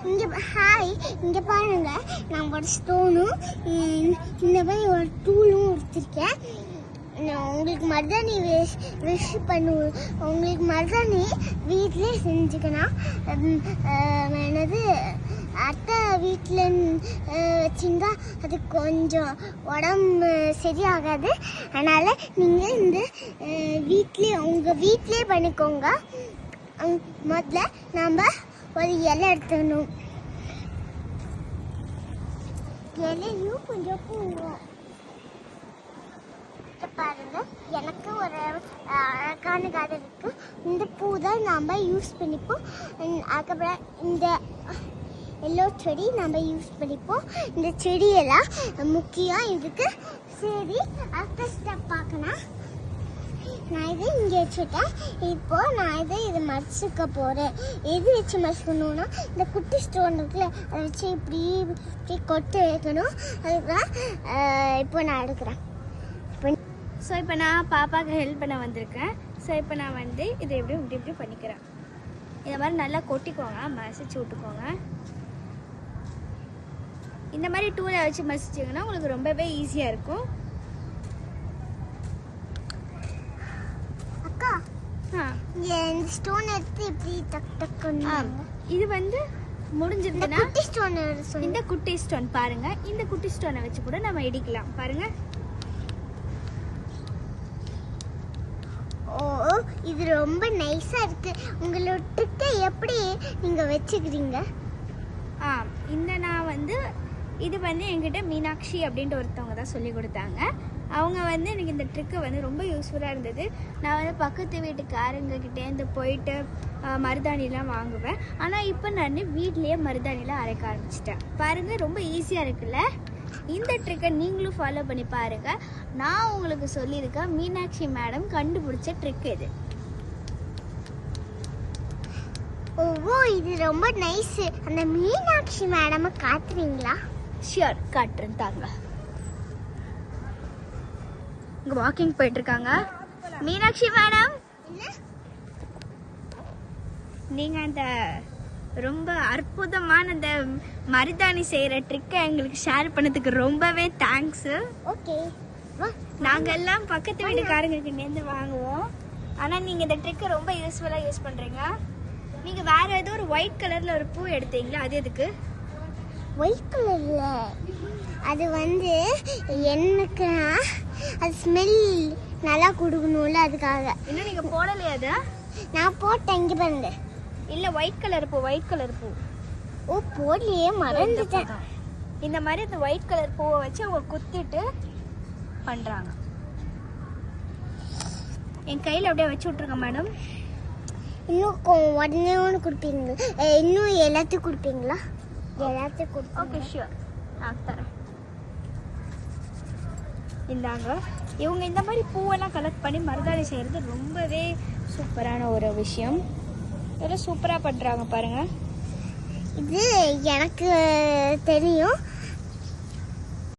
Hi, இங்கே பாருங்க, நான் ஒரு ஸ்டோனும் இந்த மாதிரி ஒரு டூலும் எடுத்திருக்கேன். உங்களுக்கு மருதாணி விஷ் பண்ணுவோம். உங்களுக்கு மருதாணி வீட்டிலே செஞ்சுக்கலாம். என்னது அத்தை வீட்டில் வச்சிங்க அது கொஞ்சம் உடம்பு சரியாகாது. அதனால் நீங்கள் இந்த உங்கள் வீட்டிலே பண்ணிக்கோங்க. முதல்ல நாம் ஒரு இலை எடுத்துக்கணும். இலையும் கொஞ்சம் பூவும் பாருங்க. எனக்கு ஒரு அழகான கதை இருக்கு. இந்த பூ தான் நம்ம யூஸ் பண்ணிப்போம். அதுக்கப்புறம் இந்த எல்லோ செடி நம்ம யூஸ் பண்ணிப்போம். இந்த செடியெல்லாம் முக்கியம் இதுக்கு. சரி, அடுத்த ஸ்டெப் பார்க்கணும். நான் இதை இங்கே வச்சுட்டேன். இப்போ நான் இதை மடிச்சுக்க போகிறேன். எது வச்சு மடிச்சுக்கணும்னா இந்த குட்டி ஸ்டோன் இருக்குல்ல, அதை வச்சு இப்படி இப்படி கொட்டு வைக்கணும். அதுதான் இப்போ நான் எடுக்கிறேன். ஸோ இப்போ நான் பாப்பாவுக்கு ஹெல்ப் பண்ண வந்திருக்கேன். ஸோ இப்போ நான் வந்து இதை இப்படி பண்ணிக்கிறேன். இந்த மாதிரி நல்லா கொட்டிக்கோங்க, மசிச்சு விட்டுக்கோங்க. இந்த மாதிரி டூலை வச்சு மசிச்சிங்கன்னா உங்களுக்கு ரொம்பவே ஈஸியாக இருக்கும். அக்கா, இந்த ஸ்டோன் எடுத்து இப்படி டக் டக்குன்னு இது வந்து முடிஞ்சிருக்குன்னா இந்த குட்டி ஸ்டோன் பாருங்க. இந்த குட்டி ஸ்டோனை வச்சு கூட நம்ம இடிக்கலாம் பாருங்க. ஓ, இது ரொம்ப நைஸா இருக்கு. உங்களோட ட்ரிக்கை எப்படி நீங்க வச்சுக்கிறீங்க? நான் வந்து இது வந்து என்கிட்ட மீனாட்சி அப்படின்ட்டு ஒருத்தவங்க தான் சொல்லி கொடுத்தாங்க. அவங்க வந்து எனக்கு இந்த ட்ரிக்கு வந்து ரொம்ப யூஸ்ஃபுல்லாக இருந்தது. நான் வந்து பக்கத்து வீட்டுக்காரங்கக்கிட்டேருந்து போயிட்டு மருதாணிலாம் வாங்குவேன். ஆனால் இப்போ நான் வீட்லேயே மருதாணிலாம் அரைக்க ஆரம்பிச்சிட்டேன். பாருங்கள், ரொம்ப ஈஸியாக இருக்குல்ல? இந்த ட்ரிக்கை நீங்களும் ஃபாலோ பண்ணி பாருங்கள். நான் உங்களுக்கு சொல்லியிருக்கேன், மீனாட்சி மேடம் கண்டுபிடிச்ச ட்ரிக் இது. ஓ, இது ரொம்ப நைஸ். அந்த மீனாட்சி மேடம் காட்டுறீங்களா? ஷியோர், காட்டுறேன் தாங்க. இங்கே வாக்கிங் போயிட்டு இருக்காங்க மீனாட்சி மேடம். நீங்க அந்த ரொம்ப அற்புதமான அந்த மருதாணி செய்யற ட்ரிக்கை எங்களுக்கு ஷேர் பண்ணதுக்கு ரொம்பவே தேங்க்ஸ். ஓகே, நாங்க எல்லாம் பக்கத்து வீட்டுக்காரங்க கிட்டேருந்து வாங்குவோம். ஆனா நீங்க இந்த ட்ரிக்கை ரொம்ப யூஸ்ஃபுல்லா யூஸ் பண்றீங்க. நீங்க வேற ஏதோ ஒரு ஒயிட் கலர்ல ஒரு பூ எடுத்தீங்களா? அது எதுக்கு? ஒயிட் கலர்ல அது வந்து எனக்கு அது ஸ்மெல் நல்லா கொடுக்கணும்ல, அதுக்காக. இன்னும் நீங்க போடலையா? அது நான் போட்டேன். இங்க பாருங்க. இல்ல, ஒயிட் கலர் பூ. ஒயிட் கலர் பூ. ஓ, போடலையே, மறந்துட்டேன். இந்த மாதிரி அந்த ஒயிட் கலர் பூவை வச்சு அவங்க குத்திட்டு பண்றாங்க. என் கையில அப்படியே வச்சு விட்டுருங்க மேடம். இன்னும் உடனே ஒன்று கொடுப்பீங்களா? இன்னும் எல்லாத்தையும் கொடுப்பீங்களா? எல்லாத்தையும் கொடுப்போம். ஓகே, ஷியோர், நான் தரேன். இந்தாங்க. இவங்க இந்த மாதிரி பூவெல்லாம் கலெக்ட் பண்ணி மருதாணி செய்கிறது ரொம்பவே சூப்பரான ஒரு விஷயம். இதெல்லாம் சூப்பராக பண்ணுறாங்க பாருங்கள். இது எனக்கு தெரியும்.